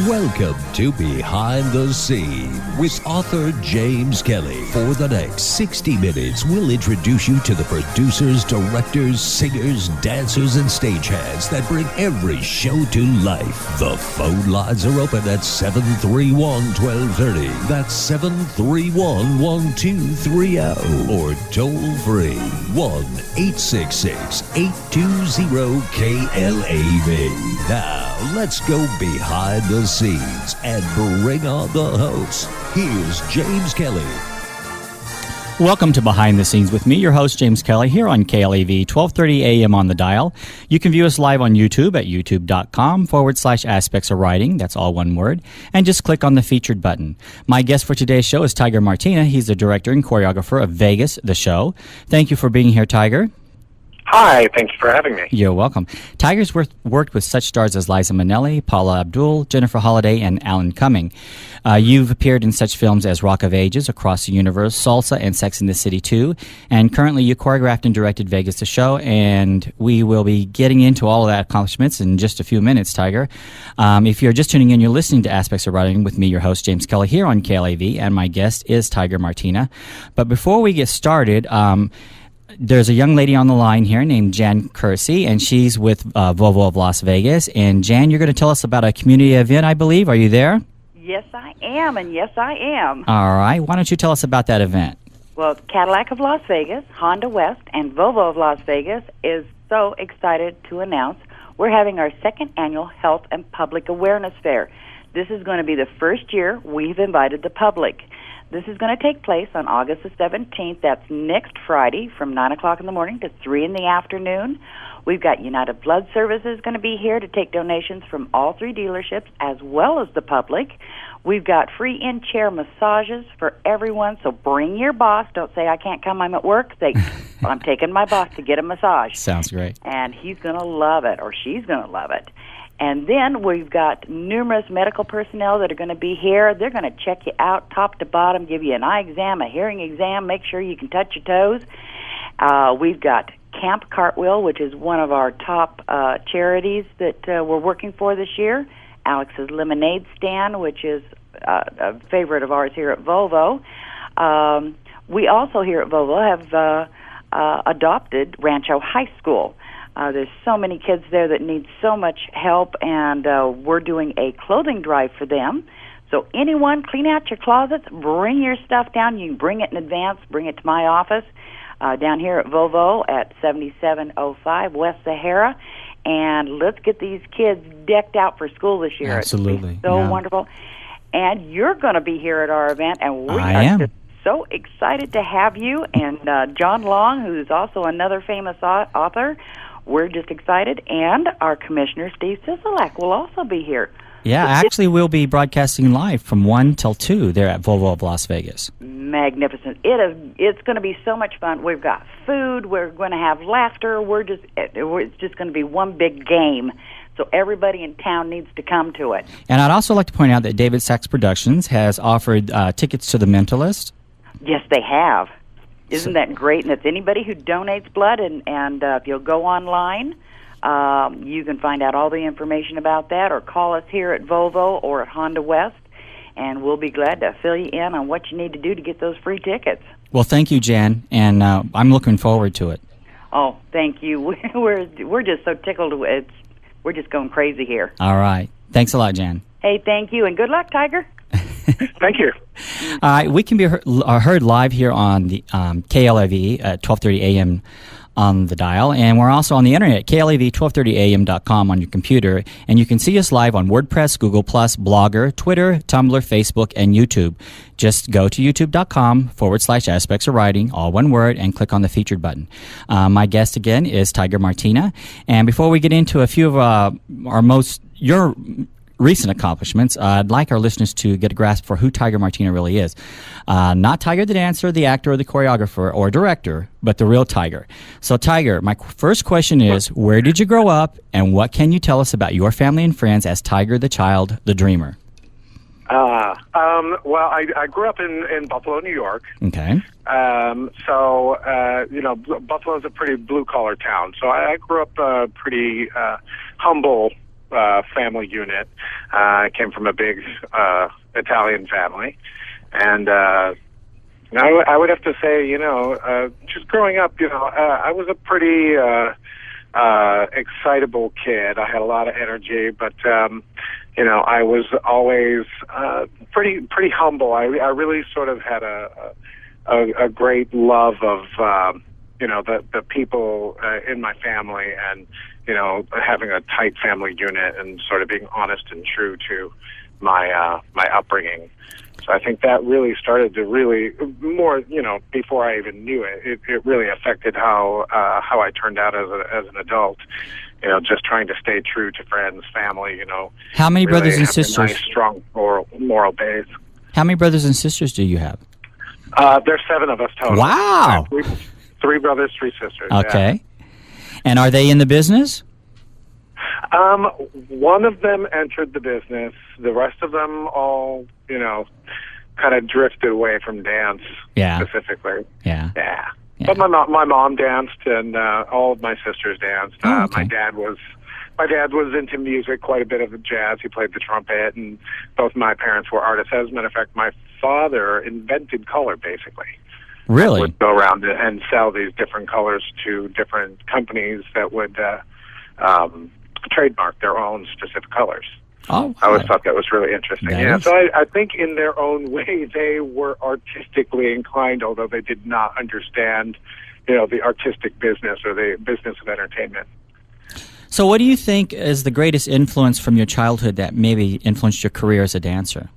Welcome to Behind the Scene with author James Kelly. For the next 60 minutes, we'll introduce you to the producers, directors, singers, dancers, and stagehands that bring every show to life. The phone lines are open at 731-1230. That's 731-1230. Or toll free 1-866-820-KLAV. Now, let's go behind the scenes and bring on the host. Here's James Kelly. Welcome to Behind the Scenes with me, your host, James Kelly, here on KLAV, 1230 a.m. on the dial. You can view us live on YouTube at youtube.com/aspects of writing. That's all one word. And just click on the featured button. My guest for today's show is Tiger Martina. He's the director and choreographer of Vegas, the show. Thank you for being here, Tiger. Hi, thank you for having me. You're welcome. Tiger's worked with such stars as Liza Minnelli, Paula, Abdul, Jennifer Holliday, and Alan Cumming. You've appeared in such films as Rock of Ages, Across the Universe, Salsa, and Sex and the City 2. And currently you choreographed and directed Vegas the Show, and we will be getting into all of that accomplishments in just a few minutes, Tiger. If you're just tuning in, you're listening to Aspects of Writing with me, your host, James Kelly, here on KLAV, and my guest is Tiger Martina. But before we get started, there's a young lady on the line here named Jan Kersey, and she's with Broadway of Las Vegas. And Jan, you're going to tell us about a community event, I believe. Are you there? Yes, I am, and yes, I am. All right. Why don't you tell us about that event? Well, Cadillac of Las Vegas, Honda West, and Volvo of Las Vegas is so excited to announce we're having our second annual Health and Public Awareness Fair. This is going to be the first year we've invited the public. This is going to take place on August the 17th. That's next Friday from 9 o'clock in the morning to 3 in the afternoon. We've got United Blood Services going to be here to take donations from all three dealerships as well as the public. We've got free in-chair massages for everyone, so bring your boss. Don't say, I can't come, I'm at work. Say, I'm taking my boss to get a massage. Sounds great. And he's going to love it, or she's going to love it. And then we've got numerous medical personnel that are going to be here. They're going to check you out top to bottom, give you an eye exam, a hearing exam, make sure you can touch your toes. We've got Camp Cartwheel, which is one of our top charities that we're working for this year. Alex's Lemonade Stand, which is a favorite of ours here at Volvo. We also here at Volvo have adopted Rancho High School. There's so many kids there that need so much help, and we're doing a clothing drive for them. So anyone, clean out your closets, bring your stuff down. You can bring it in advance, bring it to my office down here at Volvo at 7705 West Sahara, and let's get these kids decked out for school this year. Absolutely. It's so wonderful. And you're going to be here at our event, and we are just so excited to have you, and John Long, who's also another famous author. We're just excited, and our Commissioner, Steve Sisolak, will also be here. Yeah, actually, we'll be broadcasting live from 1 till 2 there at Volvo of Las Vegas. Magnificent. It's going to be so much fun. We've got food. We're going to have laughter. It's just going to be one big game. So everybody in town needs to come to it. And I'd also like to point out that David Saxe Productions has offered tickets to The Mentalist. Yes, they have. Isn't that great? And it's anybody who donates blood, and if you'll go online, you can find out all the information about that, or call us here at Volvo or at Honda West, and we'll be glad to fill you in on what you need to do to get those free tickets. Well, thank you, Jan, and I'm looking forward to it. Oh, thank you. We're just so tickled. We're just going crazy here. All right. Thanks a lot, Jan. Hey, thank you, and good luck, Tiger. Thank you. We can be heard live here on the KLAV at 1230 a.m. on the dial, and we're also on the internet, KLAV1230am.com on your computer, and you can see us live on WordPress, Google+, Blogger, Twitter, Tumblr, Facebook, and YouTube. Just go to youtube.com/aspects of writing, all one word, and click on the featured button. My guest again is Tiger Martina, and before we get into a few of your recent accomplishments, I'd like our listeners to get a grasp for who Tiger Martina really is. Not Tiger the dancer, the actor, or the choreographer, or director, but the real Tiger. So, Tiger, my first question is, where did you grow up, and what can you tell us about your family and friends as Tiger the child, the dreamer? Well, I grew up in Buffalo, New York. Okay. Buffalo's a pretty blue-collar town, so I grew up pretty humble family unit. I came from a big Italian family, and I would have to say, just growing up, I was a pretty excitable kid. I had a lot of energy, but I was always pretty humble. I really sort of had a great love of the people in my family, and having a tight family unit, and sort of being honest and true to my upbringing. So I think that really started to more, before I even knew it, it really affected how I turned out as an adult. Just trying to stay true to friends, family. How many really brothers and have sisters? A nice, strong moral base. How many brothers and sisters do you have? There's 7 of us total. Wow. 3 brothers, 3 sisters. Okay. Yeah. And are they in the business? One of them entered the business. The rest of them all, kind of drifted away from dance specifically. Yeah. But my mom danced, and all of my sisters danced. Okay. My dad was into music, quite a bit of jazz. He played the trumpet, and both my parents were artists. As a matter of fact, my father invented color, basically. Really? Would go around and sell these different colors to different companies that would trademark their own specific colors. Oh, wow. I always thought that was really interesting. So I think in their own way they were artistically inclined, although they did not understand, the artistic business or the business of entertainment. So what do you think is the greatest influence from your childhood that maybe influenced your career as a dancer?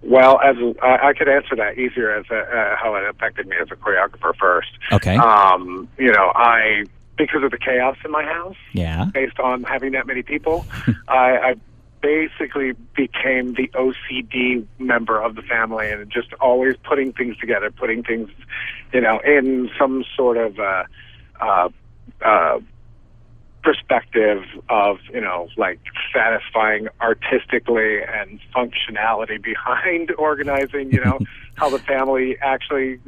Well, I could answer that easier as how it affected me as a choreographer first. Okay. Because of the chaos in my house, based on having that many people, I basically became the OCD member of the family, and just always putting things together, putting things, in some sort of perspective of, like satisfying artistically and functionality behind organizing, how the family actually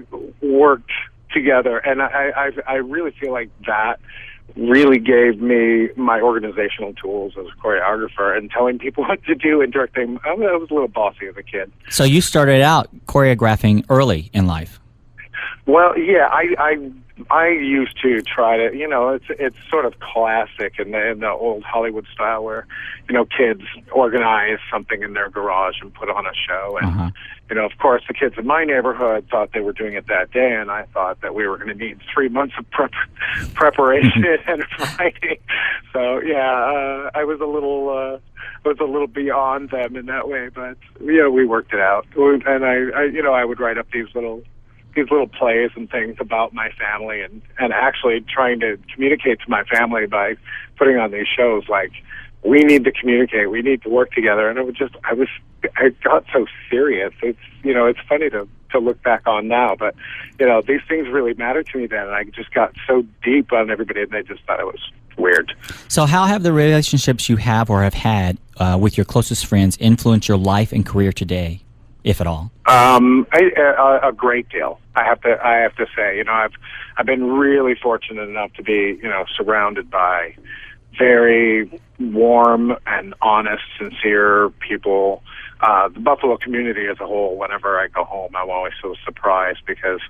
worked together. And I really feel like that really gave me my organizational tools as a choreographer, and telling people what to do and directing. I was a little bossy as a kid. So you started out choreographing early in life. Well, yeah, I used to try to, it's sort of classic in the old Hollywood style where, kids organize something in their garage and put on a show. And, of course, the kids in my neighborhood thought they were doing it that day, and I thought that we were going to need 3 months of preparation and writing. So, I was a little beyond them in that way, but, we worked it out. And I would write up these little plays and things about my family, and actually trying to communicate to my family by putting on these shows like, we need to communicate, we need to work together. And I got so serious. It's funny to look back on now, but these things really mattered to me then, and I just got so deep on everybody, and they just thought it was weird. So how have the relationships you have or have had with your closest friends influenced your life and career today, if at all? A great deal. I have to say, I've been really fortunate enough to be, surrounded by very warm and honest, sincere people. The Buffalo community as a whole, whenever I go home, I'm always so surprised because,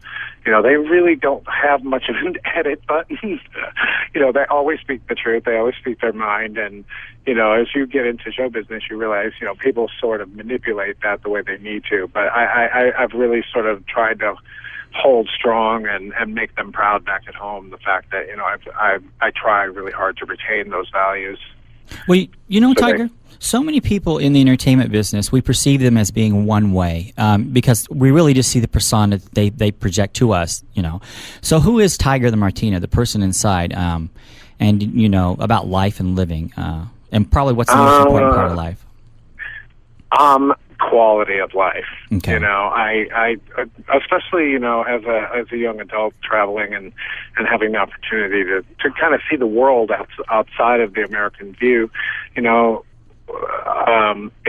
they really don't have much of an edit button. They always speak the truth. They always speak their mind. And, as you get into show business, you realize, people sort of manipulate that the way they need to. But I've really sort of tried to hold strong and make them proud back at home. The fact that, I try really hard to retain those values. Well, Tiger, so many people in the entertainment business, we perceive them as being one way because we really just see the persona that they project to us, So who is Tiger the Martina, the person inside, and, about life and living, and probably what's the most important part of life? Quality of life. Okay. I especially, as a young adult traveling and having the opportunity to kind of see the world outside of the American view, it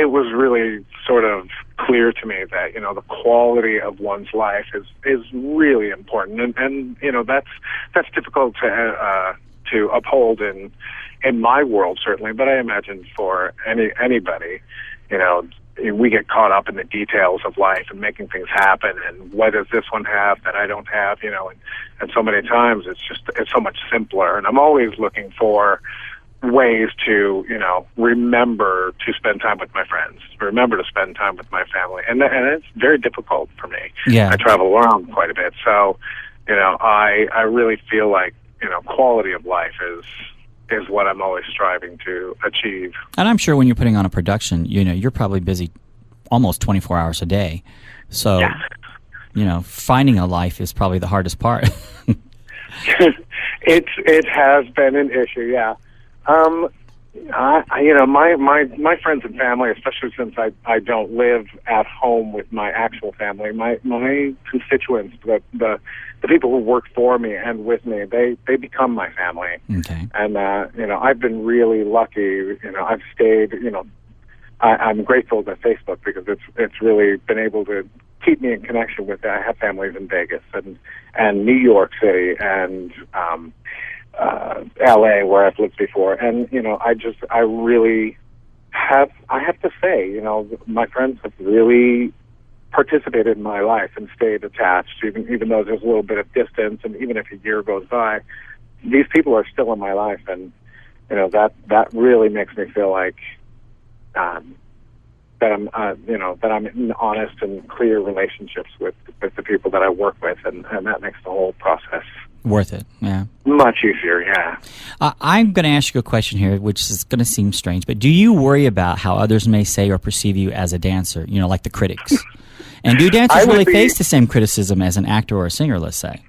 was really sort of clear to me that, the quality of one's life is really important. And that's difficult to to uphold in my world, certainly, but I imagine for anybody, you know, we get caught up in the details of life and making things happen, and what does this one have that I don't have, you know, and so many times it's so much simpler, and I'm always looking for ways to, you know, remember to spend time with my friends, remember to spend time with my family, and it's very difficult for me. Yeah. I travel around quite a bit, so, you know, I really feel like, you know, quality of life is what I'm always striving to achieve. And I'm sure when you're putting on a production, you know, you're probably busy almost 24 hours a day. So, yeah. You know, finding a life is probably the hardest part. It has been an issue, yeah. You know, my friends and family, especially since I don't live at home with my actual family, my constituents, the people who work for me and with me, they become my family. Okay. And you know, I've been really lucky. You know, I've stayed. You know, I'm grateful to Facebook because it's really been able to keep me in connection with. I have families in Vegas and New York City and LA, where I've lived before, and you know, I really have to say, you know, my friends have really participated in my life and stayed attached, even though there's a little bit of distance, and even if a year goes by, these people are still in my life, and you know, that really makes me feel like that I'm in honest and clear relationships with the people that I work with, and that makes the whole process worth it. Yeah. Much easier, yeah. I'm going to ask you a question here, which is going to seem strange, but do you worry about how others may say or perceive you as a dancer, you know, like the critics? And do dancers really face the same criticism as an actor or a singer, let's say?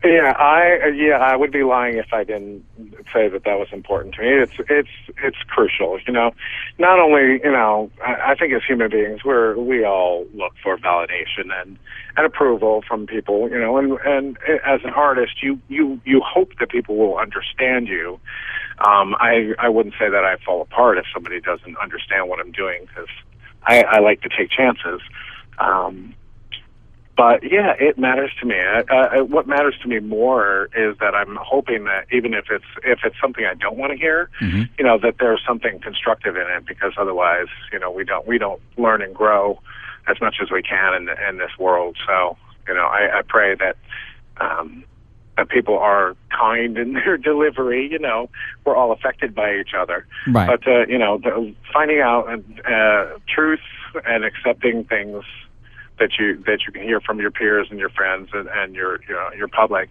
Yeah, I would be lying if I didn't say that was important to me. It's crucial, you know. Not only, you know, I think as human beings, we all look for validation and approval from people, you know. And as an artist, you hope that people will understand you. I wouldn't say that I fall apart if somebody doesn't understand what I'm doing, because I like to take chances. But yeah, it matters to me. What matters to me more is that I'm hoping that even if it's something I don't want to hear, mm-hmm. you know, that there's something constructive in it, because otherwise, you know, we don't learn and grow as much as we can in this world. So, you know, I pray that that people are kind in their delivery. You know, we're all affected by each other. Right. But you know, finding out truth and accepting things that you can hear from your peers and your friends and your public,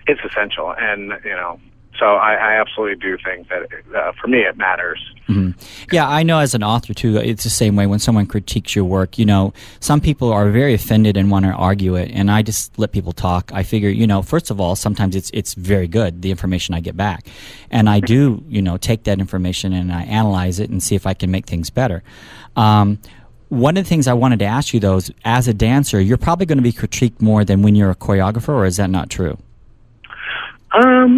it's essential. And you know, so I absolutely do think that for me it matters. Mm-hmm. Yeah, I know as an author too, it's the same way when someone critiques your work. You know, some people are very offended and want to argue it, and I just let people talk. I figure, you know, first of all, sometimes it's very good, the information I get back, and I do, you know, take that information and I analyze it and see if I can make things better. One of the things I wanted to ask you, though, is as a dancer, you're probably going to be critiqued more than when you're a choreographer, or is that not true? I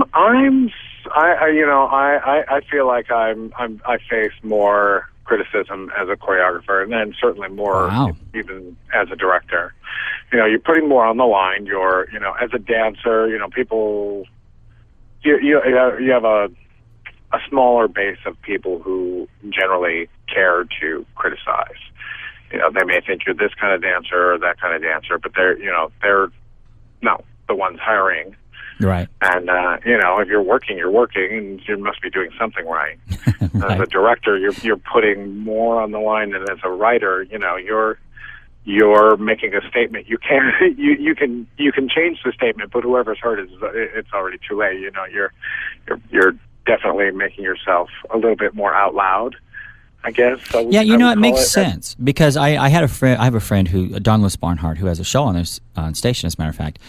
feel like I face more criticism as a choreographer, and then certainly more Wow. even as a director. You know, you're putting more on the line. You're, you know, as a dancer, you know, people, you have a smaller base of people who generally care to criticize. You know, they may think you're this kind of dancer or that kind of dancer, but they're not the ones hiring. Right. And, you know, if you're working, and you must be doing something right. Right. As a director, you're putting more on the line than as a writer. You know, you're making a statement. You can change the statement, but whoever's heard it's already too late. You know, you're definitely making yourself a little bit more out loud, I guess. Yeah, you know, it makes sense, because I have a friend who, Don Lewis Barnhart, who has a show on this station, as a matter of fact.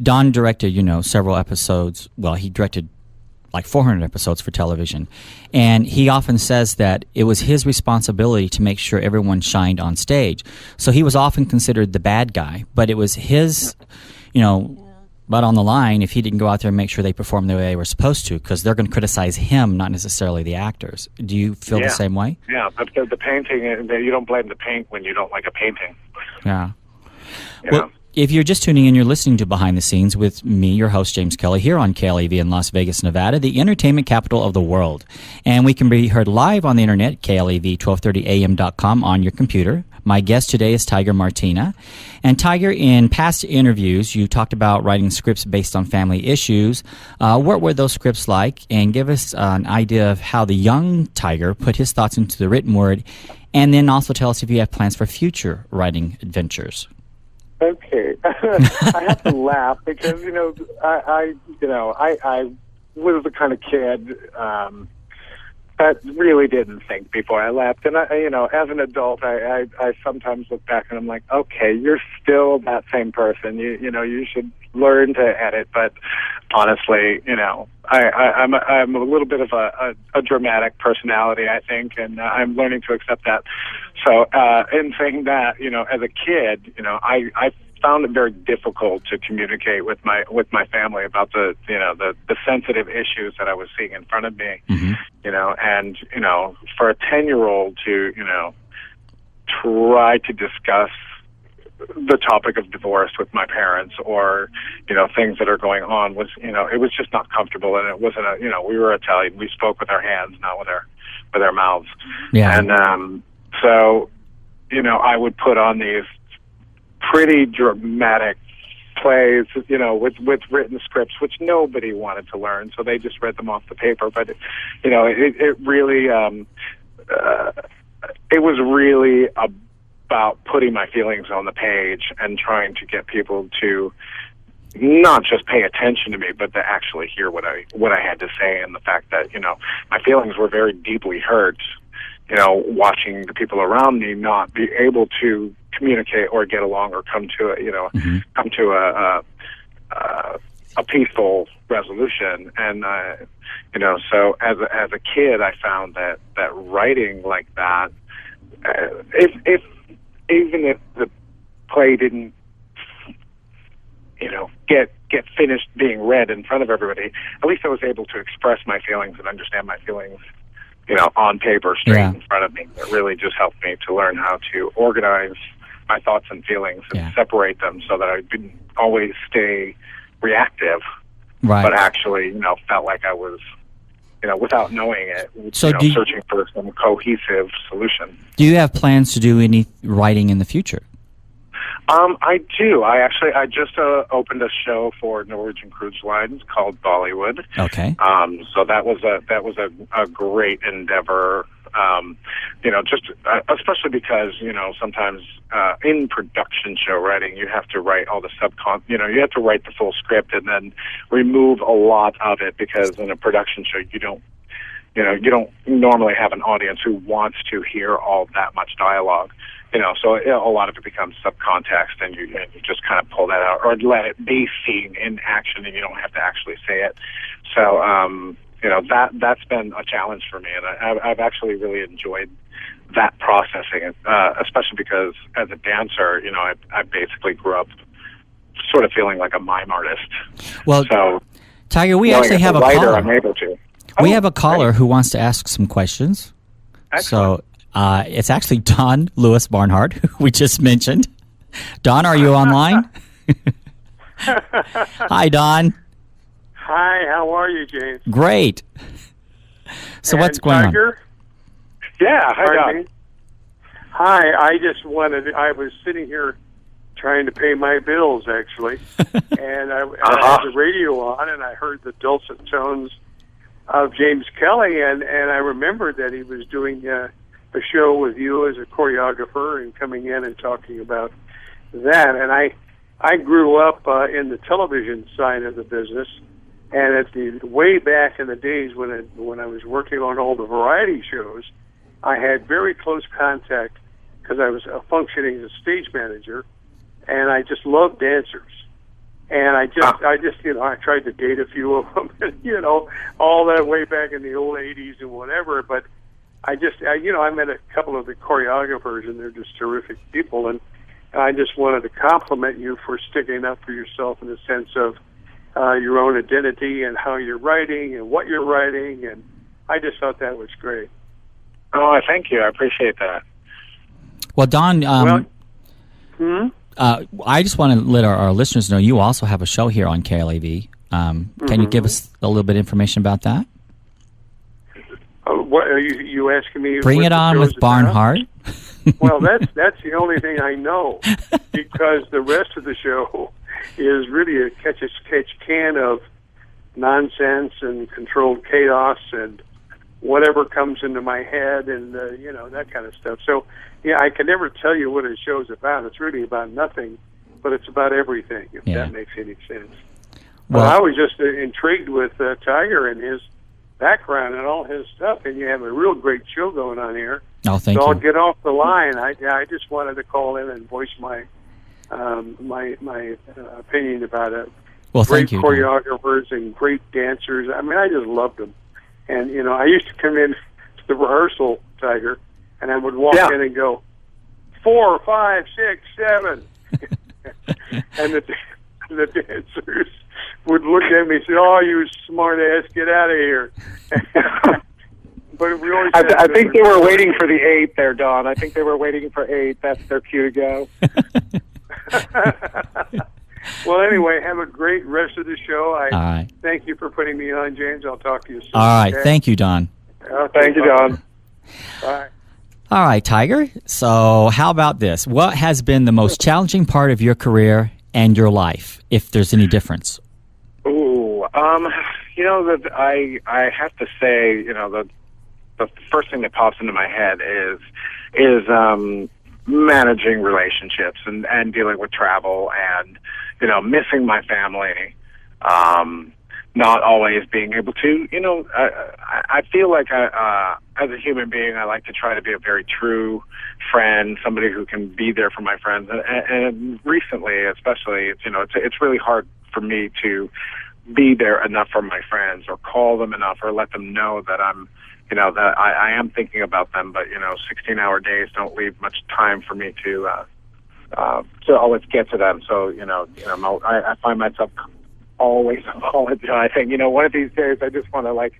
Don directed, you know, several episodes. Well, he directed like 400 episodes for television. And he often says that it was his responsibility to make sure everyone shined on stage. So he was often considered the bad guy, but it was his, you know, butt on the line if he didn't go out there and make sure they performed the way they were supposed to, because they're going to criticize him, not necessarily the actors. Do you feel the same way? Yeah, but the painting, you don't blame the paint when you don't like a painting. Yeah. You know? If you're just tuning in, you're listening to Behind the Scenes with me, your host, James Kelly, here on KLAV in Las Vegas, Nevada, the entertainment capital of the world. And we can be heard live on the internet, KLAV1230am.com on your computer. My guest today is Tiger Martina. And Tiger, in past interviews, you talked about writing scripts based on family issues. What were those scripts like? And give us an idea of how the young Tiger put his thoughts into the written word. And then also tell us if you have plans for future writing adventures. Okay, I have to laugh because I was the kind of kid that really didn't think before I left, and as an adult, I sometimes look back and I'm like, okay, you're still that same person. You should learn to edit, but honestly, I'm a little bit of a dramatic personality, I think, and I'm learning to accept that. So, in saying that, as a kid, I found it very difficult to communicate with my family about the sensitive issues that I was seeing in front of me. Mm-hmm. And for a 10-year-old to try to discuss the topic of divorce with my parents or things that are going on was it was just not comfortable, and it wasn't we were Italian, we spoke with our hands, not with our mouths. Yeah. And so I would put on these pretty dramatic plays with written scripts which nobody wanted to learn, so they just read them off the paper. But it really it was really about putting my feelings on the page and trying to get people to not just pay attention to me, but to actually hear what I had to say, and the fact that my feelings were very deeply hurt. Watching the people around me not be able to communicate or get along or come to a peaceful resolution. And so as a kid, I found that writing like that, even if the play didn't get finished being read in front of everybody, at least I was able to express my feelings and understand my feelings on paper straight in front of me. It really just helped me to learn how to organize my thoughts and feelings and separate them so that I didn't always stay reactive, but actually, felt like I was, without knowing it, searching for some cohesive solution. Do you have plans to do any writing in the future? I do. I just opened a show for Norwegian Cruise Lines called Bollywood. Okay. So that was a great endeavor. Especially because sometimes in production show writing you have to write all the you have to write the full script and then remove a lot of it, because in a production show you don't normally have an audience who wants to hear all that much dialogue. So a lot of it becomes subcontext, and you just kind of pull that out or let it be seen in action, and you don't have to actually say it. So that's been a challenge for me, and I've actually really enjoyed that processing, especially because as a dancer, I basically grew up sort of feeling like a mime artist. Well, so Tiger, we actually have a caller. I'm able to. We have a caller who wants to ask some questions. Excellent. So it's actually Don Lewis Barnhart, who we just mentioned. Don, are you online? Hi, Don. Hi, how are you, James? Great. So and what's going Tiger? On? Yeah, hi, Don. Hi, I was sitting here trying to pay my bills, actually, and I had the radio on, and I heard the dulcet tones of James Kelly, and I remembered that he was doing a show with you as a choreographer and coming in and talking about that. And I grew up in the television side of the business, and at the way back in the days when I was working on all the variety shows, I had very close contact because I was functioning as a stage manager, and I just loved dancers. And I tried to date a few of them, all that way back in the old 80s and whatever. But I met a couple of the choreographers, and they're just terrific people. And I just wanted to compliment you for sticking up for yourself in the sense of your own identity and how you're writing and what you're writing. And I just thought that was great. Oh, thank you. I appreciate that. Well, Don, I just want to let our listeners know you also have a show here on KLAV. Can you give us a little bit of information about that? What are you asking me? Bring it on with Barnhart. Well, that's the only thing I know, because the rest of the show is really a catch can of nonsense and controlled chaos and whatever comes into my head and that kind of stuff. So yeah, I can never tell you what a show's about. It's really about nothing, but it's about everything, if that makes any sense. Well, I was just intrigued with Tiger and his background and all his stuff, and you have a real great show going on here. Oh, thank you. So I'll get off the line. I just wanted to call in and voice my opinion about it. Well, great thank you. Choreographers and great dancers. I mean, I just loved them. And I used to come in to the rehearsal, Tiger, and I would walk in and go 4, 5, 6, 7, and the dancers would look at me and say, "Oh, you smart ass, get out of here." But we always I think they were waiting for the 8 there, Don. I think they were waiting for 8. That's their cue to go. Well, anyway, have a great rest of the show. All right. Thank you for putting me on, James. I'll talk to you soon. All right. Okay? Thank you, Don. Thank you, Don. Bye. All right, Tiger. So how about this? What has been the most challenging part of your career and your life, if there's any difference? Ooh, that I have to say, the first thing that pops into my head is managing relationships and dealing with travel and missing my family, not always being able to, I feel like as a human being, I like to try to be a very true friend, somebody who can be there for my friends. And recently, especially, it's really hard for me to be there enough for my friends or call them enough or let them know that I'm, that I am thinking about them. But, 16-hour days don't leave much time for me to always get to them. So, I find myself always apologizing. One of these days I just want to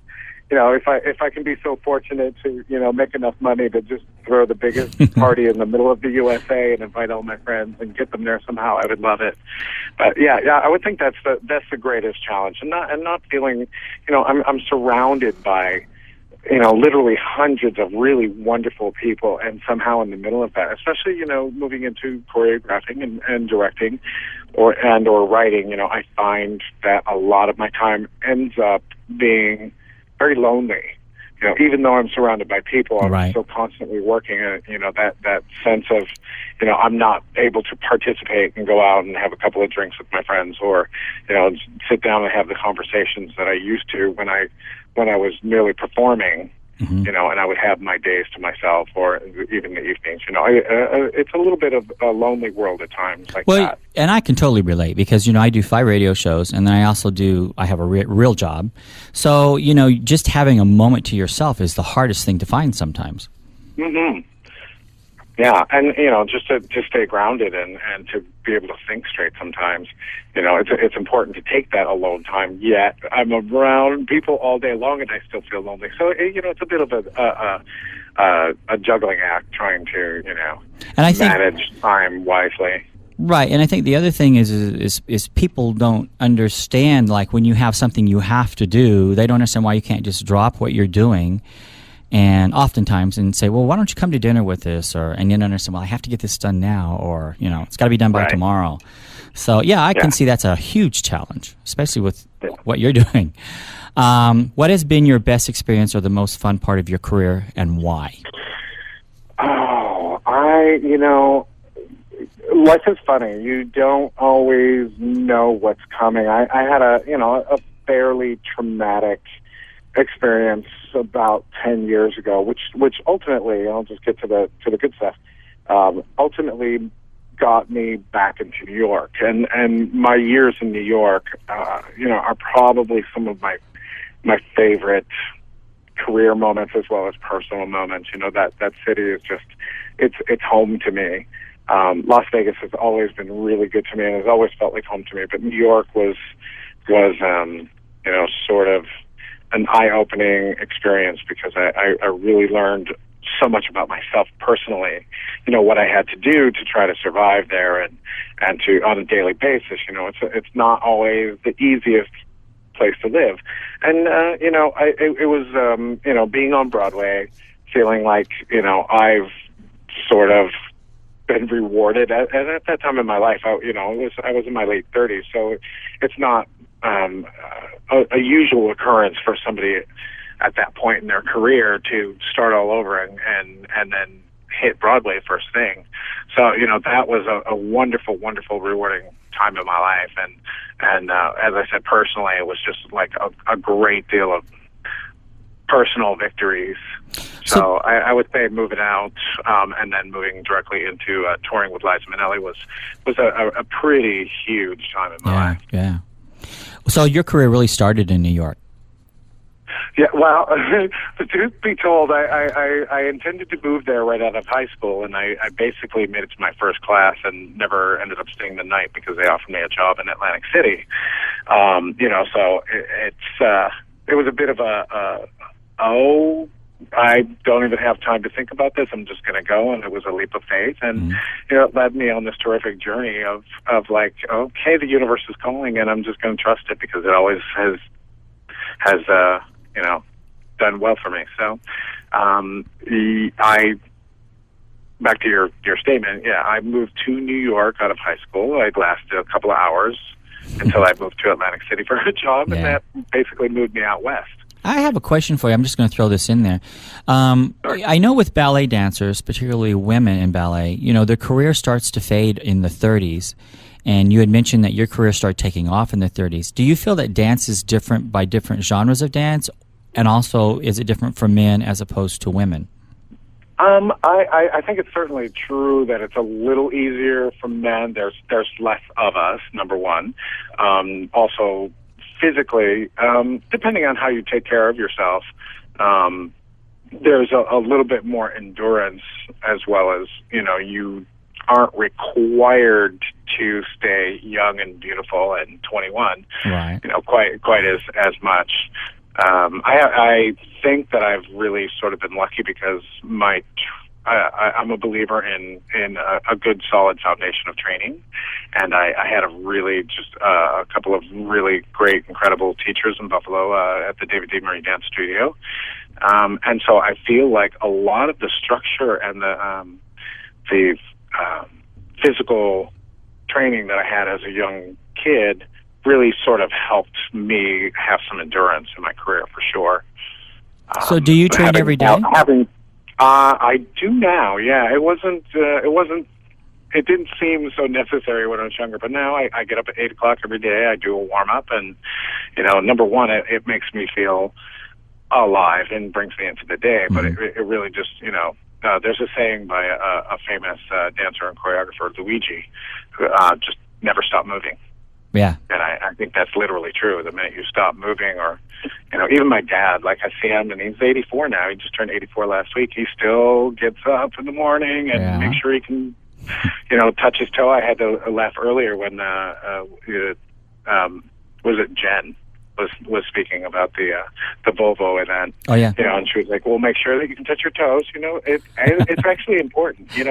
if I can be so fortunate to, make enough money to just throw the biggest party in the middle of the USA and invite all my friends and get them there somehow, I would love it. But yeah, I would think that's the greatest challenge, and not feeling, I'm surrounded by, literally hundreds of really wonderful people, and somehow in the middle of that, especially, moving into choreographing and directing or writing, I find that a lot of my time ends up being very lonely. Even though I'm surrounded by people, I'm still constantly working. That sense of, I'm not able to participate and go out and have a couple of drinks with my friends, or, sit down and have the conversations that I used to when I was merely performing. And I would have my days to myself, or even the evenings. It's a little bit of a lonely world at times like that. And I can totally relate because, I do 5 radio shows, and then I have a real job. So, just having a moment to yourself is the hardest thing to find sometimes. Mm-hmm. Yeah, and, just to stay grounded and to be able to think straight sometimes, it's important to take that alone time, yet I'm around people all day long and I still feel lonely. So, it's a bit of a juggling act trying to, and I think, manage time wisely. Right, and I think the other thing is people don't understand, like when you have something you have to do, they don't understand why you can't just drop what you're doing. And oftentimes, and say, well, why don't you come to dinner with us? And you don't understand, well, I have to get this done now, or, it's got to be done by tomorrow. So, yeah, I can see that's a huge challenge, especially with what you're doing. What has been your best experience or the most fun part of your career, and why? Oh, life is funny. You don't always know what's coming. I had a fairly traumatic experience about 10 years ago, which ultimately, I'll just get to the good stuff, ultimately got me back into New York. And my years in New York, are probably some of my favorite career moments as well as personal moments. That city is just, it's home to me. Las Vegas has always been really good to me and has always felt like home to me, but New York was sort of an eye-opening experience because I really learned so much about myself personally, what I had to do to try to survive there and to on a daily basis. It's not always the easiest place to live. And, it was, being on Broadway, feeling like, I've sort of been rewarded. And at that time in my life, I was in my late 30s, so it's not a usual occurrence for somebody at that point in their career to start all over and then hit Broadway first thing. So, that was a wonderful, wonderful, rewarding time in my life. And as I said, personally, it was just like a great deal of personal victories. So I would say moving out and then moving directly into touring with Liza Minnelli was a pretty huge time in my life. Yeah. So your career really started in New York. Yeah, well, the truth be told, I intended to move there right out of high school, and I basically made it to my first class and never ended up staying the night because they offered me a job in Atlantic City. So it was a bit of I don't even have time to think about this. I'm just going to go, and it was a leap of faith, and it led me on this terrific journey of like, okay, the universe is calling, and I'm just going to trust it because it always has done well for me. So, back to your statement. Yeah, I moved to New York out of high school. I lasted a couple of hours until I moved to Atlantic City for a job, and that basically moved me out west. I have a question for you. I'm just going to throw this in there. I know with ballet dancers, particularly women in ballet, their career starts to fade in the 30s. And you had mentioned that your career started taking off in the 30s. Do you feel that dance is different by different genres of dance? And also, is it different for men as opposed to women? I think it's certainly true that it's a little easier for men. There's less of us, number one. Also, physically, depending on how you take care of yourself, there's a little bit more endurance, as well as, you aren't required to stay young and beautiful and 21, right? Quite as much. I think that I've really sort of been lucky because I'm a believer in a good, solid foundation of training, and I had a couple of really great, incredible teachers in Buffalo at the David D. Murray Dance Studio, and so I feel like a lot of the structure and the physical training that I had as a young kid really sort of helped me have some endurance in my career, for sure. So do you train every day? I do now, yeah. It didn't seem so necessary when I was younger, but now I get up at 8 o'clock every day. I do a warm-up, and, number one, it makes me feel alive and brings me into the day, but it really just, there's a saying by a famous dancer and choreographer, Luigi, who just never stop moving. Yeah. And I think that's literally true. The minute you stop moving, or, even my dad, like I see him, and he's 84 now. He just turned 84 last week. He still gets up in the morning and makes sure he can, touch his toe. I had to laugh earlier when, was it Jen? Was speaking about the Volvo event. Oh yeah. And she was like, "Well, make sure that you can touch your toes." It's actually important. You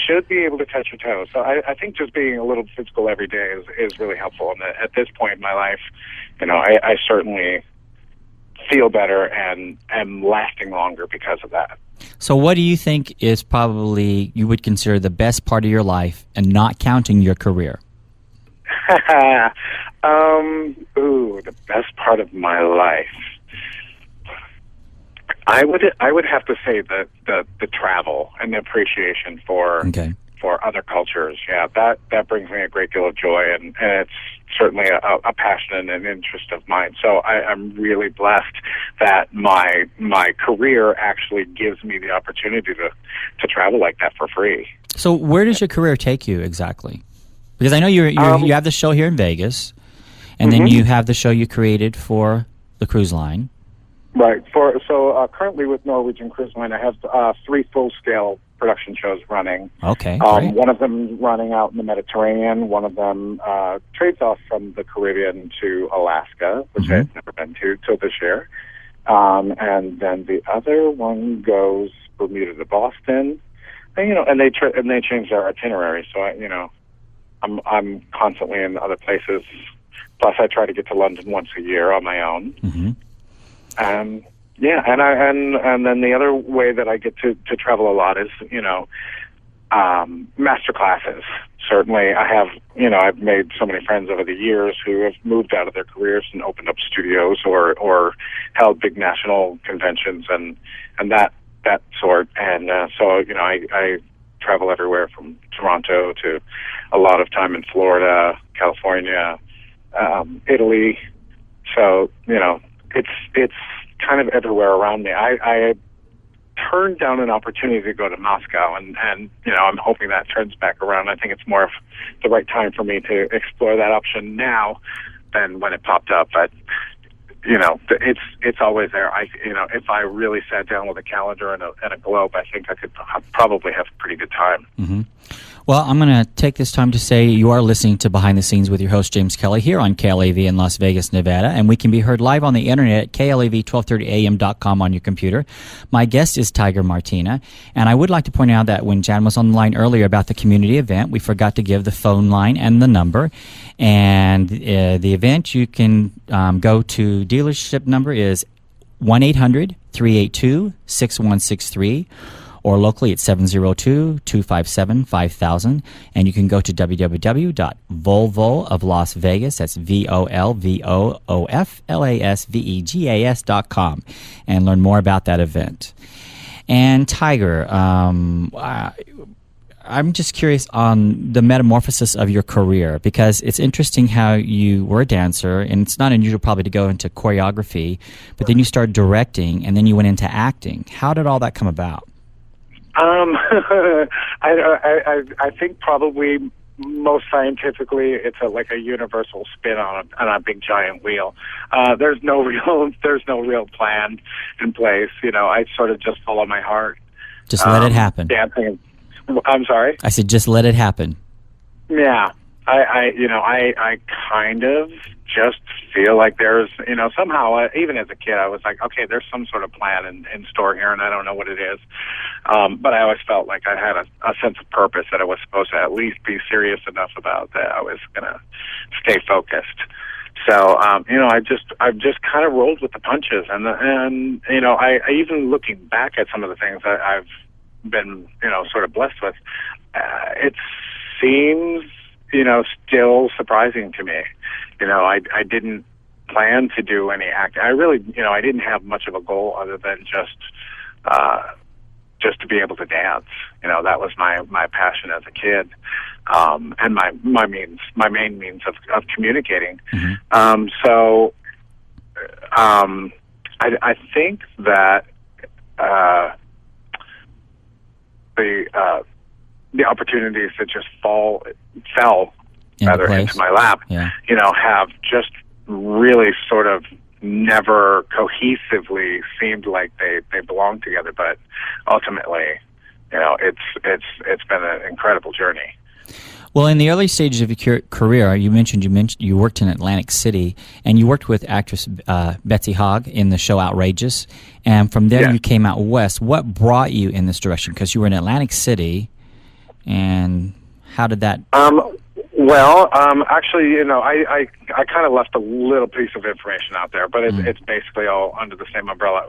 should be able to touch your toes. So I think just being a little physical every day is really helpful. And at this point in my life, I certainly feel better and am lasting longer because of that. So what do you think is probably you would consider the best part of your life, and not counting your career? The best part of my life. I would have to say the travel and the appreciation for other cultures. Yeah, that brings me a great deal of joy, and it's certainly a passion and an interest of mine. So I'm really blessed that my career actually gives me the opportunity to travel like that for free. So where does your career take you exactly? Because I know you have the show here in Vegas, and then you have the show you created for the cruise line. Right. So currently with Norwegian Cruise Line, I have 3 full-scale production shows running. Okay. Great. One of them running out in the Mediterranean. One of them trades off from the Caribbean to Alaska, which I had never been to till this year. And then the other one goes Bermuda to Boston, and they change their itinerary. So I'm constantly in other places. Plus, I try to get to London once a year on my own. Mm-hmm. And then the other way that I get to travel a lot is master classes. Certainly, I have I've made so many friends over the years who have moved out of their careers and opened up studios or held big national conventions and that sort. And so I travel everywhere from Toronto to a lot of time in Florida, California, Italy. So it's kind of everywhere around me. I turned down an opportunity to go to Moscow, and I'm hoping that turns back around. I think it's more of the right time for me to explore that option now than when it popped up. But it's always there. If I really sat down with a calendar and a globe, I think I could probably have a pretty good time. Mm-hmm. Well, I'm going to take this time to say you are listening to Behind the Scenes with your host, James Kelly, here on KLAV in Las Vegas, Nevada, and we can be heard live on the internet at KLAV1230am.com on your computer. My guest is Tiger Martina, and I would like to point out that when Jan was on the line earlier about the community event, we forgot to give the phone line and the number, and the event you can go to. Dealership number is 1-800-382-6163, or locally at 702-257-5000. And you can go to www.volvo of Las Vegas, that's VOLVOOFLASVEGAS.com, and learn more about that event. And Tiger, I'm just curious on the metamorphosis of your career, because it's interesting how you were a dancer, and it's not unusual probably to go into choreography, but then you started directing, and then you went into acting. How did all that come about? I think probably most scientifically, it's like a universal spin on a big giant wheel. There's no real plan in place. I sort of just follow my heart. Just let it happen. Dancing. I'm sorry? I said just let it happen. Yeah. I kind of just feel like there's, somehow, even as a kid, I was like, okay, there's some sort of plan in store here, and I don't know what it is. But I always felt like I had a sense of purpose that I was supposed to at least be serious enough about that I was going to stay focused. So, I've just kind of rolled with the punches, and I even looking back at some of the things that I've been, sort of blessed with, it seems, still surprising to me. I didn't plan to do any acting. I really, I didn't have much of a goal other than just to be able to dance. That was my passion as a kid, and my main means of communicating. Mm-hmm. I think that the opportunities that just fell into my lap, have just really sort of never cohesively seemed like they belong together. But ultimately, it's been an incredible journey. Well, in the early stages of your career, you mentioned you worked in Atlantic City, and you worked with actress Betsy Hogg in the show Outrageous, and from there you came out west. What brought you in this direction? Because you were in Atlantic City, and how did that... Actually, I kind of left a little piece of information out there, but it's basically all under the same umbrella.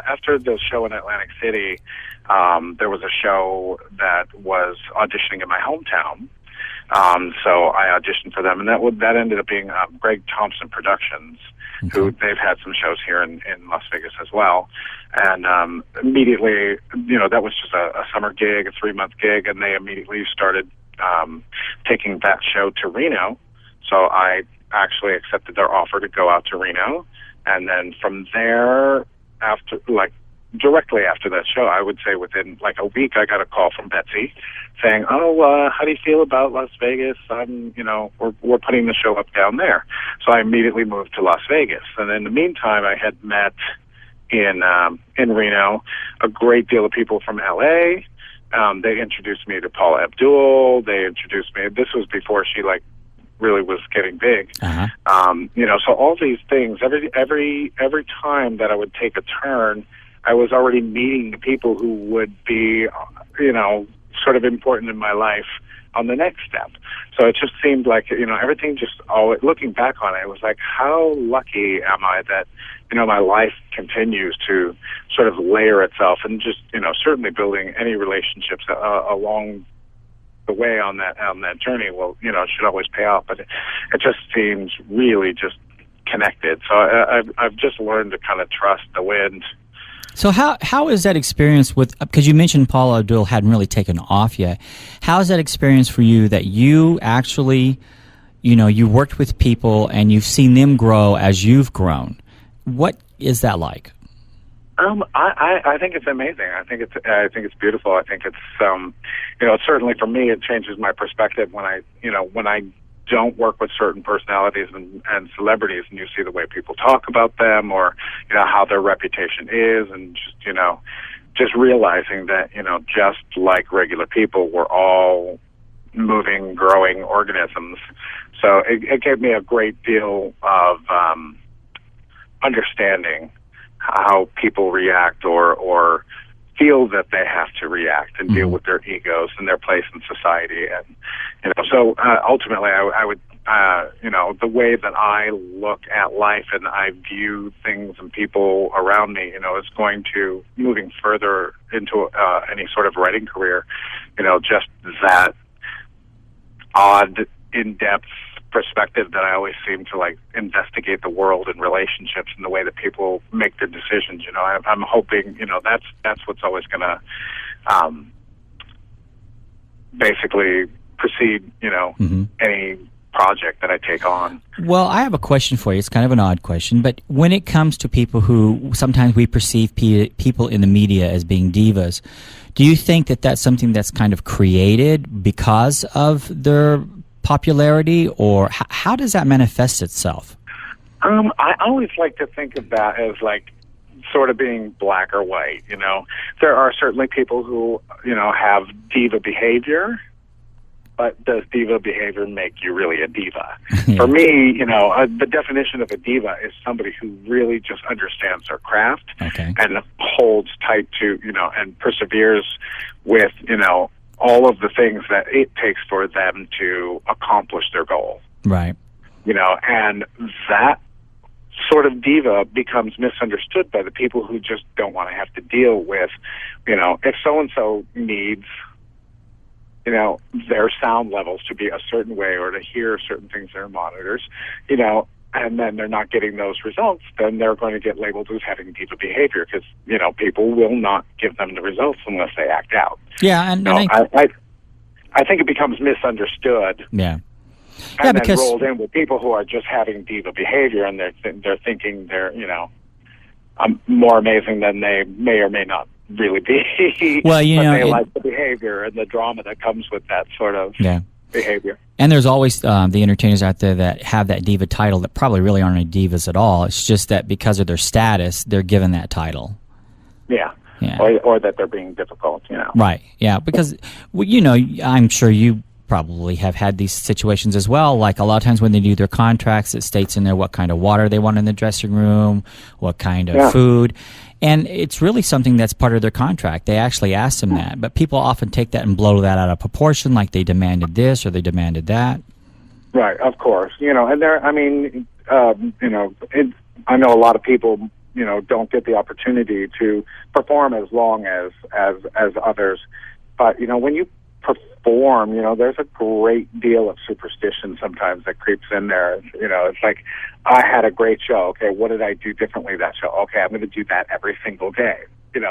After the show in Atlantic City, there was a show that was auditioning in my hometown. So I auditioned for them, and that ended up being Greg Thompson Productions, who they've had some shows here in Las Vegas as well. And immediately, that was just a summer gig, a 3-month gig, and they immediately started taking that show to Reno. So I actually accepted their offer to go out to Reno, and then from there, directly after that show, I would say within like a week, I got a call from Betsy saying, how do you feel about Las Vegas? We're putting the show up down there. So I immediately moved to Las Vegas. And in the meantime, I had met in Reno a great deal of people from LA. They introduced me to Paula Abdul. They introduced me, this was before she really was getting big. Uh-huh. So all these things, every time that I would take a turn, I was already meeting the people who would be, sort of important in my life on the next step. So it just seemed like, everything just always, looking back on it, it was like, how lucky am I that, my life continues to sort of layer itself, and just, certainly building any relationships along the way on that journey will, should always pay off. But it just seems really just connected. So I've just learned to kind of trust the wind. So how is that experience with, because you mentioned Paula Abdul hadn't really taken off yet, how is that experience for you that you actually, you worked with people and you've seen them grow as you've grown? What is that like? I think it's amazing. I think it's beautiful. I think it's, certainly for me, it changes my perspective when I don't work with certain personalities and celebrities, and you see the way people talk about them, or how their reputation is, and just realizing that just like regular people, we're all moving, growing organisms. So it gave me a great deal of understanding how people react or feel that they have to react and deal with their egos and their place in society. And, so ultimately I would, the way that I look at life and I view things and people around me, is going to, moving further into any sort of writing career, just that odd, in-depth perspective that I always seem to investigate the world and relationships and the way that people make their decisions. I'm hoping, that's what's always going to basically precede, any project that I take on. Well, I have a question for you. It's kind of an odd question, but when it comes to people who sometimes we perceive people in the media as being divas, do you think that that's something that's kind of created because of their popularity, or how does that manifest itself? I always like to think of that as sort of being black or white. There are certainly people who have diva behavior, but does diva behavior make you really a diva? Yeah. For me, the definition of a diva is somebody who really just understands their craft, okay, and holds tight to and perseveres with all of the things that it takes for them to accomplish their goal. Right. And that sort of diva becomes misunderstood by the people who just don't want to have to deal with, if so-and-so needs, their sound levels to be a certain way or to hear certain things in their monitors, and then they're not getting those results, then they're going to get labeled as having diva behavior because, people will not give them the results unless they act out. Yeah, and I think it becomes misunderstood. Yeah. And then rolled in with people who are just having diva behavior, and they're thinking they're, more amazing than they may or may not really be. Well, but they like the behavior and the drama that comes with that sort of behavior. And there's always the entertainers out there that have that diva title that probably really aren't any divas at all. It's just that because of their status, they're given that title. Yeah. Yeah. Or that they're being difficult, Right, yeah, because, I'm sure you probably have had these situations as well. Like a lot of times when they do their contracts, it states in there what kind of water they want in the dressing room, what kind of food. And it's really something that's part of their contract. They actually ask them that. But people often take that and blow that out of proportion, like they demanded this or they demanded that. Right, of course. And there, I know a lot of people, don't get the opportunity to perform as long as others. But, when you perform, there's a great deal of superstition sometimes that creeps in there. It's like, I had a great show. Okay, what did I do differently that show? Okay, I'm going to do that every single day.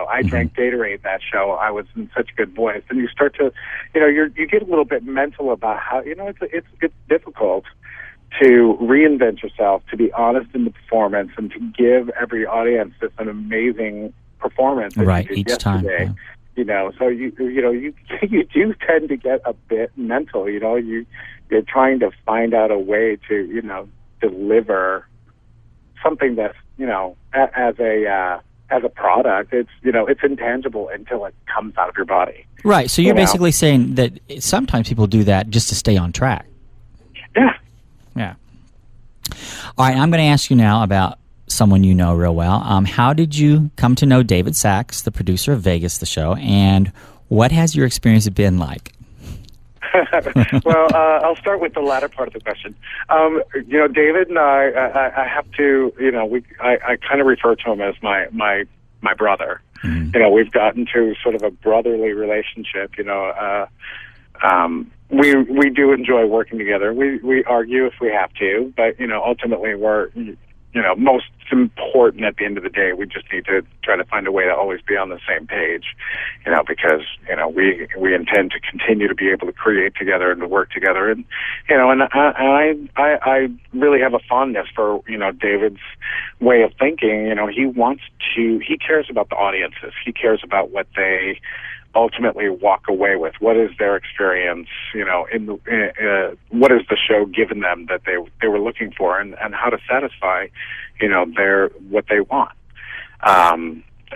I drank Gatorade that show. I was in such good voice. And you start to, you get a little bit mental about how, it's difficult to reinvent yourself, to be honest in the performance, and to give every audience just an amazing performance. Right, each time. Yeah. So you do tend to get a bit mental. You're trying to find out a way to deliver something that's as a product. It's intangible until it comes out of your body. Right. So you're basically saying that sometimes people do that just to stay on track. Yeah. Yeah. All right. I'm going to ask you now about someone you know real well. How did you come to know David Saxe, the producer of Vegas, the show, and what has your experience been like? Well, I'll start with the latter part of the question. David and I have to, I kind of refer to him as my brother. Mm-hmm. We've gotten to sort of a brotherly relationship. We do enjoy working together. We argue if we have to, but ultimately we're most important at the end of the day. We just need to try to find a way to always be on the same page, because we intend to continue to be able to create together and to work together, and I really have a fondness for David's way of thinking. He cares about the audiences. He cares about what they ultimately walk away with. What is their experience? What is the show given them that they were looking for, and how to satisfy, what they want.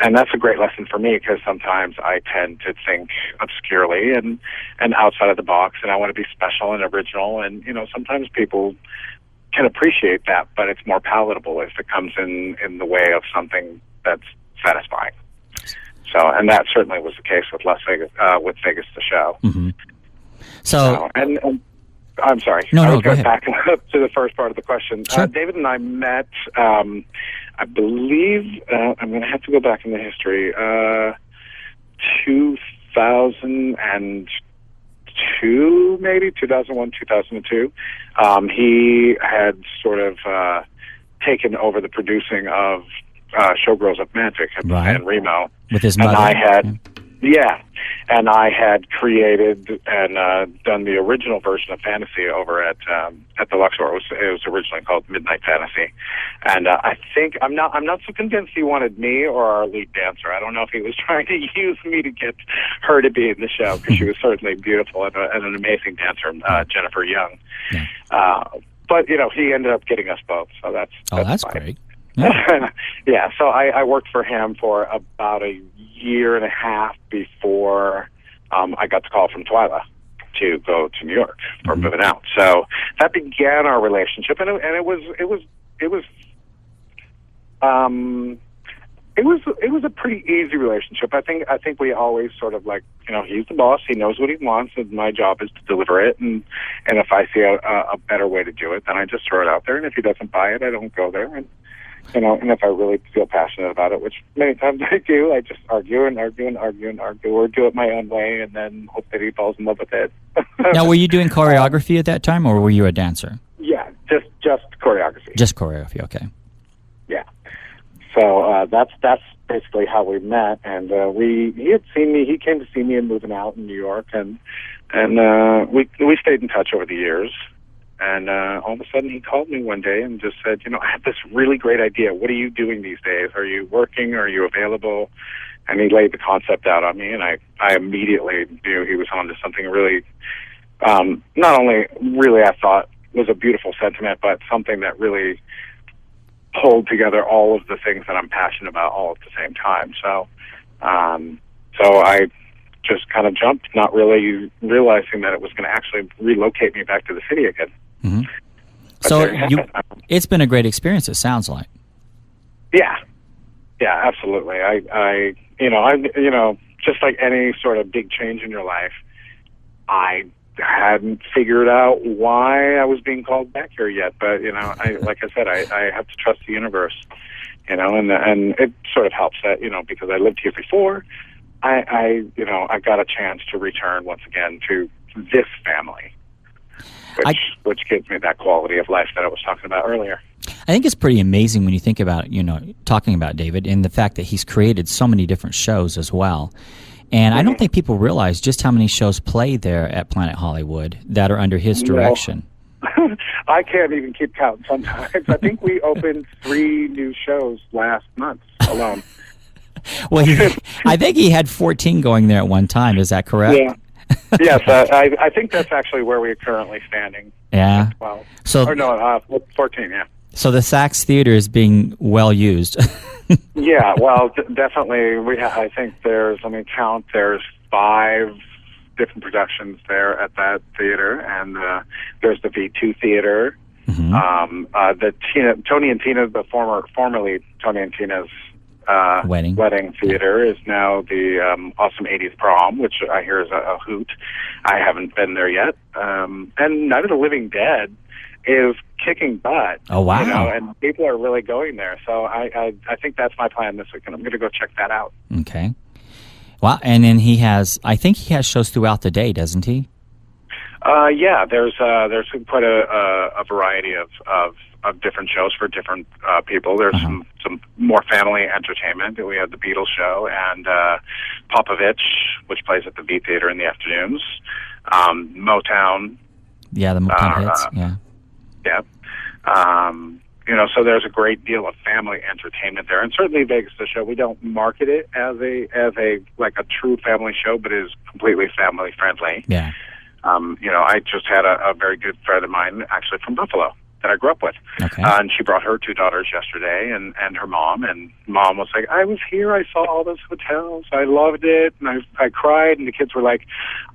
And that's a great lesson for me, because sometimes I tend to think obscurely and outside of the box, and I want to be special and original. And sometimes people can appreciate that, but it's more palatable if it comes in the way of something that's satisfying. So, and that certainly was the case with Las Vegas, with Vegas the show. Mm-hmm. And I'm sorry. No, go ahead. Back up to the first part of the question. Sure. David and I met, I believe, I'm going to have to go back in the history, 2002, maybe 2001, 2002. He had sort of taken over the producing of Showgirls of Magic and Remo. With his mother. And I had created and done the original version of Fantasy over at the Luxor. It was originally called Midnight Fantasy, and I think I'm not so convinced he wanted me or our lead dancer. I don't know if he was trying to use me to get her to be in the show, because she was certainly beautiful and an amazing dancer, Jennifer Young. Yeah. But he ended up getting us both, so that's fine. Great. Yeah. Yeah, so I worked for him for about a year and a half before I got the call from Twyla to go to New York for moving out. So that began our relationship, and it was a pretty easy relationship. I think we always sort of he's the boss, he knows what he wants, and my job is to deliver it. And if I see a better way to do it, then I just throw it out there. And if he doesn't buy it, I don't go there. And if I really feel passionate about it, which many times I do, I just argue, or do it my own way, and then hope that he falls in love with it. Now, were you doing choreography at that time, or were you a dancer? Yeah, just choreography. Just choreography, okay. Yeah. So that's basically how we met, and he had seen me. He came to see me in moving out in New York, and we stayed in touch over the years. And all of a sudden, he called me one day and just said, I have this really great idea. What are you doing these days? Are you working? Are you available? And he laid the concept out on me, and I immediately knew he was onto something really, not only really I thought was a beautiful sentiment, but something that really pulled together all of the things that I'm passionate about all at the same time. So I just kind of jumped, not really realizing that it was going to actually relocate me back to the city again. Mm-hmm. So it's been a great experience, it sounds like. Yeah, absolutely. I just like any sort of big change in your life, I hadn't figured out why I was being called back here yet. But like I said, I have to trust the universe. And it sort of helps that because I lived here before. I got a chance to return once again to this family, which gives me that quality of life that I was talking about earlier. I think it's pretty amazing when you think about, talking about David and the fact that he's created so many different shows as well. And I don't think people realize just how many shows play there at Planet Hollywood that are under his direction. I can't even keep count sometimes. I think we opened 3 new shows last month alone. Well, I think he had 14 going there at one time. Is that correct? Yeah. Yes, I think that's actually where we're currently standing. Yeah. 12. So, 14, yeah. So the Saxe Theater is being well used. Yeah, well, definitely. I think there's 5 different productions there at that theater, and there's the V2 Theater, Tony and Tina, formerly Tony and Tina's wedding theater, is now the Awesome 80s Prom, which I hear is a hoot. I haven't been there yet. And Night of the Living Dead is kicking butt. Oh, wow. You know, and people are really going there. So I think that's my plan this weekend. I'm going to go check that out. Okay. Wow. And then I think he has shows throughout the day, doesn't he? Yeah, there's quite a variety of different shows for different people. There's some more family entertainment. We have the Beatles show and Popovich, which plays at the V Theater in the afternoons. Motown. Yeah, the Motown hits. Yeah. Yeah. You know, so there's a great deal of family entertainment there, and certainly Vegas the Show. We don't market it as a like a true family show, but it is completely family friendly. Yeah. You know, I just had a very good friend of mine, actually from Buffalo, that I grew up with. Okay. And she brought her 2 daughters yesterday and her mom. And Mom was like, I was here. I saw all those hotels. I loved it. And I cried. And the kids were like,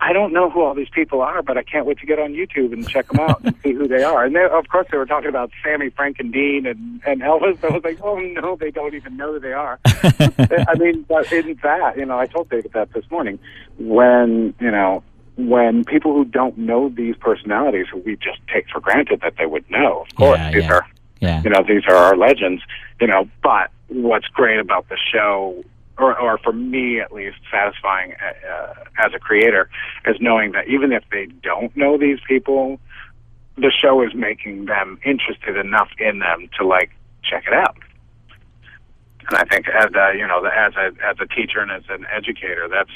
I don't know who all these people are, but I can't wait to get on YouTube and check them out and see who they are. And of course, they were talking about Sammy, Frank, and Dean and Elvis. I was like, oh, no, they don't even know who they are. I mean, but in that, you know, I told David that this morning when people who don't know these personalities, who we just take for granted that they would know, of course, these are our legends, you know, but what's great about the show, or for me at least, satisfying as a creator, is knowing that even if they don't know these people, the show is making them interested enough in them to, like, check it out. And I think as a teacher and as an educator, that's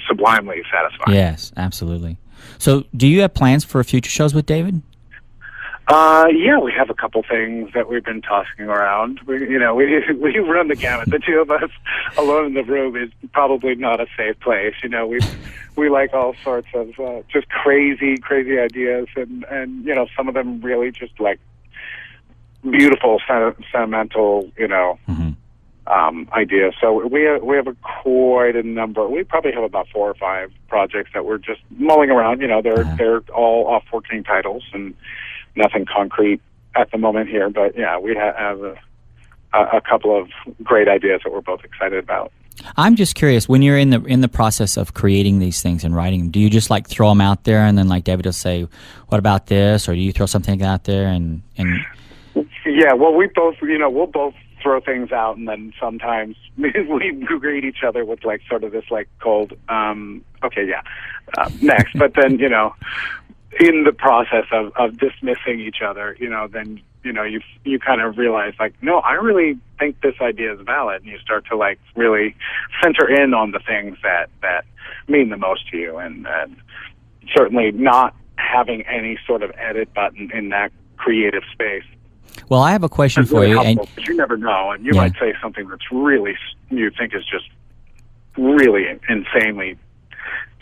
sublimely satisfying. Yes, absolutely. So, do you have plans for future shows with David? Yeah, we have a couple things that we've been tossing around. We run the gamut. The two of us alone in the room is probably not a safe place. You know, we like all sorts of just crazy ideas, and you know, some of them really just like beautiful, sentimental, you know. Ideas. So we have quite a number. We probably have about 4 or 5 projects that we're just mulling around. You know, they're all off working titles and nothing concrete at the moment here. But yeah, we have a couple of great ideas that we're both excited about. I'm just curious, when you're in the process of creating these things and writing them, do you just like throw them out there and then like David will say, "What about this?" Or do you throw something out there and? Yeah, well, we'll both throw things out, and then sometimes we greet each other with like sort of this like cold, next. But then, you know, in the process of dismissing each other, you know, then, you know, you kind of realize like, no, I really think this idea is valid, and you start to like really center in on the things that mean the most to you, and certainly not having any sort of edit button in that creative space. Well, I have a question for you. Because you never know, and you might say something that's really, you think is just really insanely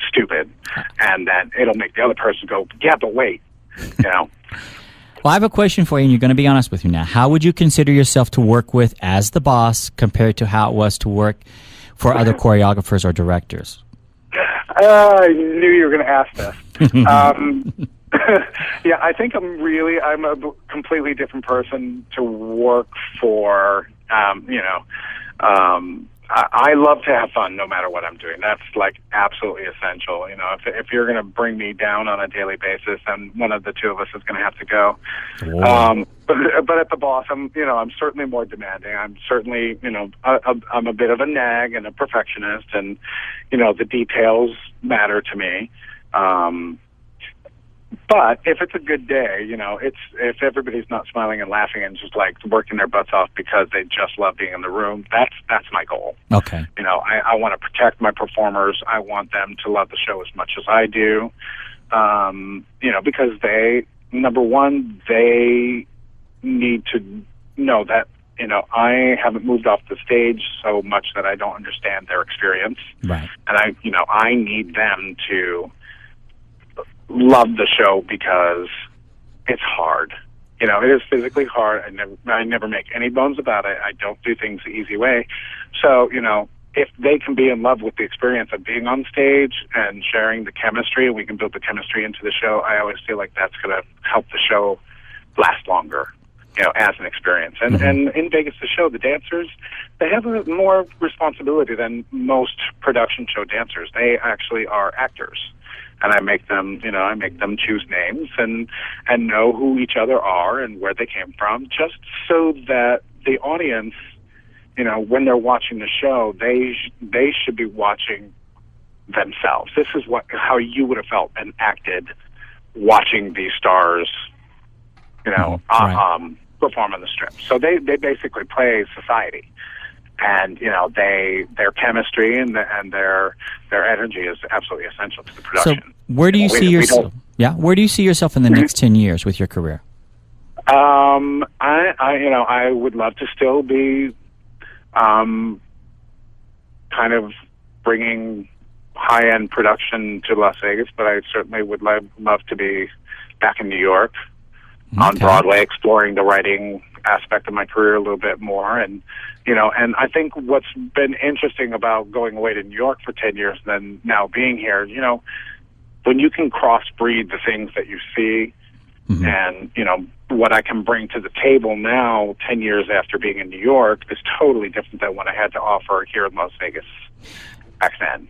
stupid, and then it'll make the other person go, yeah, but wait, you know. Well, I have a question for you, and you're going to be honest with me now. How would you consider yourself to work with as the boss compared to how it was to work for other choreographers or directors? I knew you were going to ask this. Yeah, I think I'm a completely different person to work for. I love to have fun no matter what I'm doing. That's like absolutely essential. You know, if you're going to bring me down on a daily basis, then one of the two of us is going to have to go. But at the boss, I'm certainly more demanding. I'm certainly, you know, I'm a bit of a nag and a perfectionist, and, you know, the details matter to me. But if it's a good day, you know, if everybody's not smiling and laughing and just like working their butts off because they just love being in the room, that's my goal. Okay. You know, I want to protect my performers. I want them to love the show as much as I do. You know, because number one, they need to know that, you know, I haven't moved off the stage so much that I don't understand their experience. Right. And I need them to love the show because it's hard. You know, it is physically hard. I never make any bones about it. I don't do things the easy way. So, you know, if they can be in love with the experience of being on stage and sharing the chemistry, and we can build the chemistry into the show, I always feel like that's going to help the show last longer, as an experience. And and in Vegas, the show, the dancers, they have a more responsibility than most production show dancers. They actually are actors. And I make them choose names and know who each other are and where they came from, just so that the audience, when they're watching the show, they should be watching themselves. This is how you would have felt and acted watching these stars, perform on the strip. So they basically play society. And their chemistry and their energy is absolutely essential to the production. So where do you see yourself? Yeah, where do you see yourself in the next 10 years with your career? I would love to still be, kind of bringing high-end production to Las Vegas, but I certainly would love to be back in New York on Broadway, exploring the writing aspect of my career a little bit more. And I think what's been interesting about going away to New York for 10 years and then now being here, when you can crossbreed the things that you see and, what I can bring to the table now 10 years after being in New York is totally different than what I had to offer here in Las Vegas back then.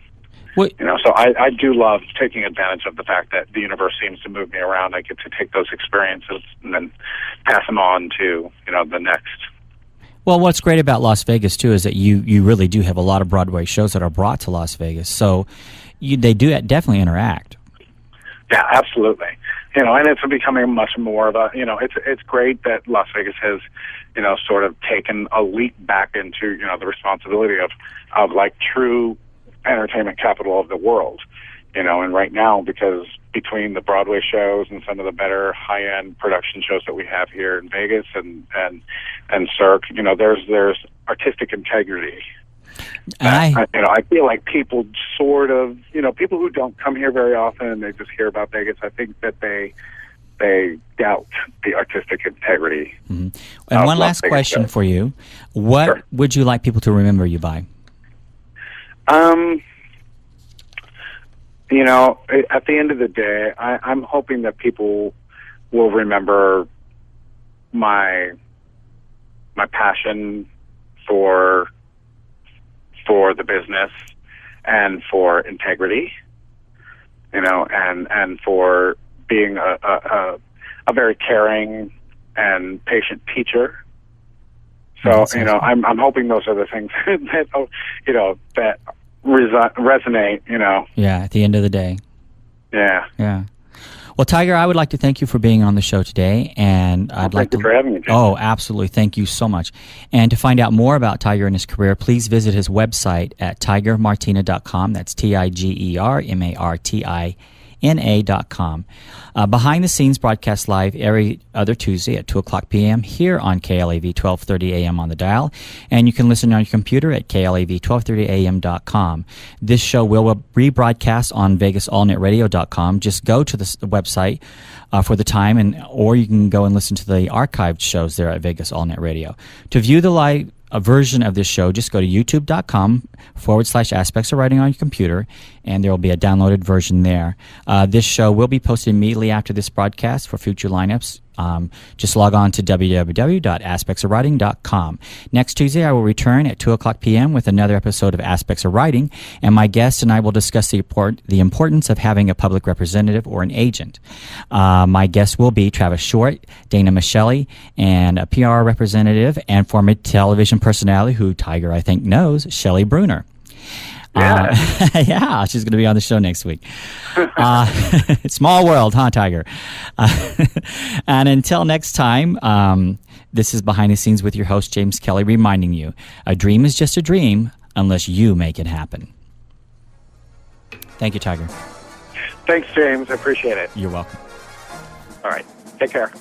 So I do love taking advantage of the fact that the universe seems to move me around. I get to take those experiences and then pass them on to, the next. Well, what's great about Las Vegas, too, is that you really do have a lot of Broadway shows that are brought to Las Vegas. So they do definitely interact. Yeah, absolutely. And it's becoming much more of a, it's great that Las Vegas has, sort of taken a leap back into, the responsibility of like true entertainment capital of the world, and right now, because between the Broadway shows and some of the better high-end production shows that we have here in Vegas and Cirque, there's artistic integrity. I feel like people sort of, people who don't come here very often and they just hear about Vegas, I think that they doubt the artistic integrity. And one last question for you. What would you like people to remember you by? At the end of the day, I'm hoping that people will remember my passion for the business and for integrity, and for being a very caring and patient teacher. So, I'm hoping those are the things that resonate, Yeah, at the end of the day. Yeah. Yeah. Well, Tiger, I would like to thank you for being on the show today, and thank you for having me, Jim. Oh, absolutely. Thank you so much. And to find out more about Tiger and his career, please visit his website at tigermartina.com. That's TIGERMARTINA.com. Behind the Scenes broadcast live every other Tuesday at 2 o'clock p.m. here on KLAV 1230 a.m. on the dial, and you can listen on your computer at KLAV1230am.com. This show will rebroadcast on VegasAllNetRadio.com. Just go to the website for the time, or you can go and listen to the archived shows there at Vegas All Net Radio. To view the live version of this show, just go to youtube.com/aspects of writing on your computer, and there will be a downloaded version there. This show will be posted immediately after this broadcast for future lineups. Just log on to www.aspectsofwriting.com. Next Tuesday, I will return at 2 o'clock p.m. with another episode of Aspects of Writing, and my guest and I will discuss the importance of having a public representative or an agent. My guests will be Travis Short, Dana Michelli, and a PR representative and former television personality who Tiger, I think, knows, Shelley Bruner. Yeah. Yeah, she's going to be on the show next week. Small world, huh, Tiger? And until next time, this is Behind the Scenes with your host, James Kelly, reminding you, a dream is just a dream unless you make it happen. Thank you, Tiger. Thanks, James. I appreciate it. You're welcome. All right. Take care.